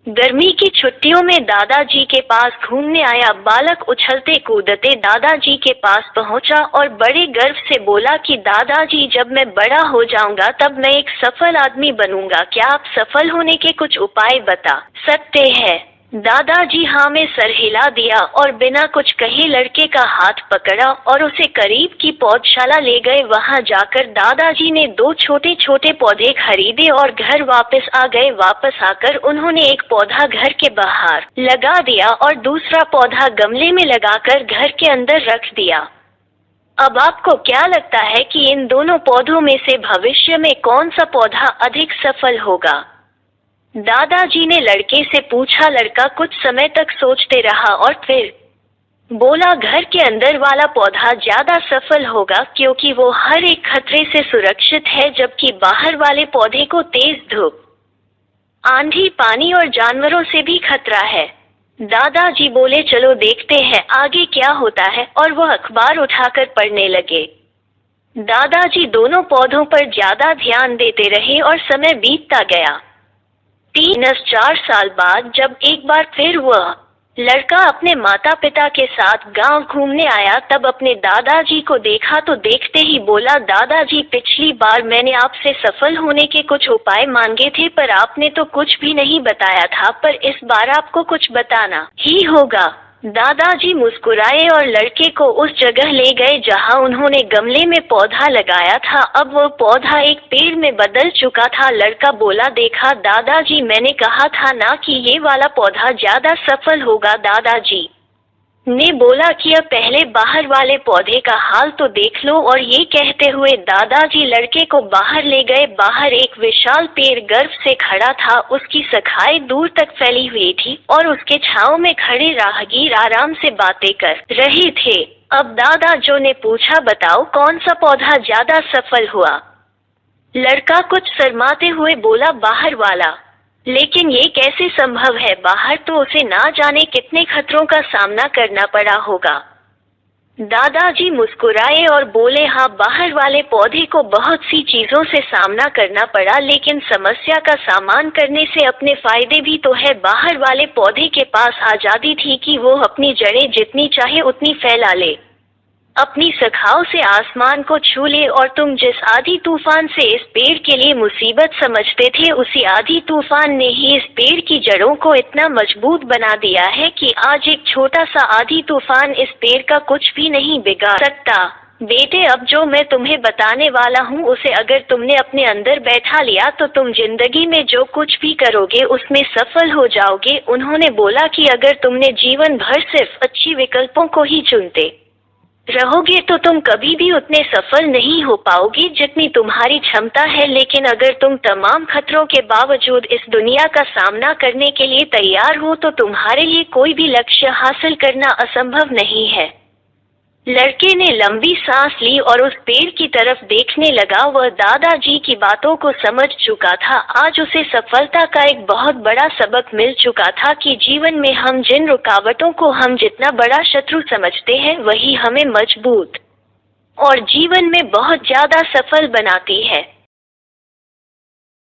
गर्मी की छुट्टियों में दादाजी के पास घूमने आया बालक उछलते कूदते दादाजी के पास पहुंचा और बड़े गर्व से बोला कि दादाजी, जब मैं बड़ा हो जाऊंगा तब मैं एक सफल आदमी बनूंगा। क्या आप सफल होने के कुछ उपाय बता सकते हैं? दादाजी हाँ में सर हिला दिया और बिना कुछ कहे लड़के का हाथ पकड़ा और उसे करीब की पौधशाला ले गए। वहां जाकर दादाजी ने 2 छोटे छोटे पौधे खरीदे और घर वापस आ गए। वापस आकर उन्होंने एक पौधा घर के बाहर लगा दिया और दूसरा पौधा गमले में लगाकर घर के अंदर रख दिया। अब आपको क्या लगता है कि इन दोनों पौधों में से भविष्य में कौन सा पौधा अधिक सफल होगा? दादाजी ने लड़के से पूछा। लड़का कुछ समय तक सोचते रहा और फिर बोला, घर के अंदर वाला पौधा ज्यादा सफल होगा क्योंकि वो हर एक खतरे से सुरक्षित है, जबकि बाहर वाले पौधे को तेज धूप, आंधी, पानी और जानवरों से भी खतरा है। दादाजी बोले, चलो देखते हैं आगे क्या होता है, और वह अखबार उठाकर पढ़ने लगे। दादाजी दोनों पौधों पर ज्यादा ध्यान देते रहे और समय बीतता गया। 3-4 साल बाद जब एक बार फिर वह लड़का अपने माता पिता के साथ गांव घूमने आया, तब अपने दादाजी को देखा तो देखते ही बोला, दादाजी, पिछली बार मैंने आपसे सफल होने के कुछ उपाय मांगे थे पर आपने तो कुछ भी नहीं बताया था, पर इस बार आपको कुछ बताना ही होगा। दादाजी मुस्कुराए और लड़के को उस जगह ले गए जहां उन्होंने गमले में पौधा लगाया था। अब वो पौधा एक पेड़ में बदल चुका था। लड़का बोला, देखा दादाजी, मैंने कहा था ना कि ये वाला पौधा ज्यादा सफल होगा। दादाजी ने बोला कि अब पहले बाहर वाले पौधे का हाल तो देख लो, और ये कहते हुए दादाजी लड़के को बाहर ले गए। बाहर एक विशाल पेड़ गर्व से खड़ा था, उसकी शाखाएं दूर तक फैली हुई थी और उसके छांव में खड़े राहगीर आराम से बातें कर रहे थे। अब दादाजी ने पूछा, बताओ कौन सा पौधा ज्यादा सफल हुआ? लड़का कुछ शर्माते हुए बोला, बाहर वाला। लेकिन ये कैसे संभव है? बाहर तो उसे ना जाने कितने खतरों का सामना करना पड़ा होगा। दादाजी मुस्कुराए और बोले, हाँ, बाहर वाले पौधे को बहुत सी चीजों से सामना करना पड़ा, लेकिन समस्या का सामना करने से अपने फायदे भी तो है। बाहर वाले पौधे के पास आजादी थी कि वो अपनी जड़ें जितनी चाहे उतनी फैला ले, अपनी शाखाओं से आसमान को छू ले, और तुम जिस आधी तूफान से इस पेड़ के लिए मुसीबत समझते थे, उसी आधी तूफान ने ही इस पेड़ की जड़ों को इतना मजबूत बना दिया है कि आज एक छोटा सा आधी तूफान इस पेड़ का कुछ भी नहीं बिगाड़ सकता। बेटे, अब जो मैं तुम्हें बताने वाला हूँ उसे अगर तुमने अपने अंदर बैठा लिया तो तुम जिंदगी में जो कुछ भी करोगे उसमें सफल हो जाओगे। उन्होंने बोला कि अगर तुमने जीवन भर सिर्फ अच्छी विकल्पों को ही चुनते रहोगे तो तुम कभी भी उतने सफल नहीं हो पाओगे जितनी तुम्हारी क्षमता है, लेकिन अगर तुम तमाम खतरों के बावजूद इस दुनिया का सामना करने के लिए तैयार हो तो तुम्हारे लिए कोई भी लक्ष्य हासिल करना असंभव नहीं है। लड़के ने लंबी सांस ली और उस पेड़ की तरफ देखने लगा। वह दादाजी की बातों को समझ चुका था। आज उसे सफलता का एक बहुत बड़ा सबक मिल चुका था कि जीवन में हम जिन रुकावटों को हम जितना बड़ा शत्रु समझते हैं वही हमें मजबूत और जीवन में बहुत ज्यादा सफल बनाती है।